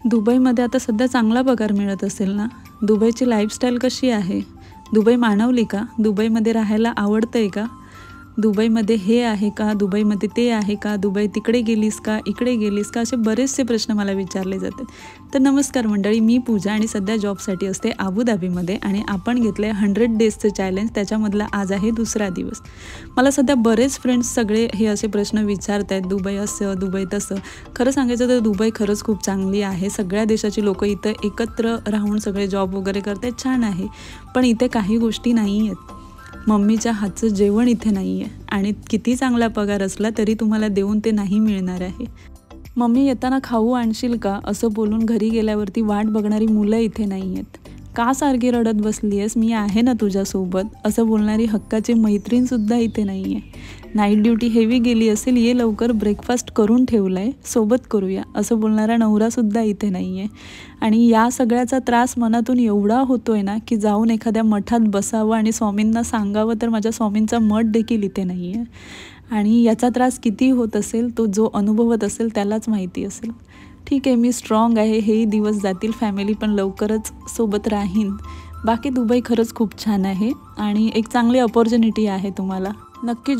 दुबईमध्ये आता सध्या चांगला पगार मिळत असेल ना? दुबईची लाईफस्टाईल कशी आहे? दुबई मानवली का? दुबईमध्ये राहायला आवडतंय का? दुबईमध्ये हे आहे का? दुबईमध्ये ते आहे का? दुबई तिकडे गेलीस का? इकडे गेलीस का? असे बरेचसे प्रश्न मला विचारले जातात. तर नमस्कार मंडळी, मी पूजा आणि सध्या जॉबसाठी असते अबुधाबीमध्ये आणि आपण घेतलं आहे 100 डेजचं चॅलेंज. त्याच्यामधला आज आहे दुसरा दिवस. मला सध्या बरेच फ्रेंड्स सगळे हे असे प्रश्न विचारत आहेत, दुबई असं, दुबई तसं. खरं सांगायचं तर दुबई खरंच खूप चांगली आहे. सगळ्या देशाची लोकं इथं एकत्र राहून सगळे जॉब वगैरे करतात, छान आहे. पण इथे काही गोष्टी नाही आहेत. मम्मीच्या हातचं जेवण इथे नाही आहे आणि किती चांगला पगार असला तरी तुम्हाला देऊन ते नाही मिळणार आहे. मम्मी येताना खाऊ आणशील का असं बोलून घरी गेल्यावरती वाट बघणारी मुलं इथे नाही आहेत. का सारखी रडत बसली आहेस, मी आहे ना तुझ्यासोबत असं बोलणारी हक्काची मैत्रीणसुद्धा इथे नाही आहे. नाईट ड्युटी हेवी गेली असेल, ये लवकर ब्रेकफास्ट करून ठेवला आहे, सोबत करूया असं बोलणारा नवरासुद्धा इथे नाही आहे. आणि या सगळ्याचा त्रास मनातून एवढा होतो आहे ना की जाऊन एखाद्या मठात बसावं आणि स्वामींना सांगावं, तर माझ्या स्वामींचा मठ देखील इथे नाही आहे. आणि याचा त्रास किती होत असेल तो जो अनुभवत असेल त्यालाच माहिती असेल. ठीक आहे, मी स्ट्रॉंग आहे, हेही दिवस जातील, फॅमिली पण लवकरच सोबत राहीन. बाकी दुबई खरंच खूप छान आहे आणि एक चांगली अपॉर्च्युनिटी आहे तुम्हाला. नक्की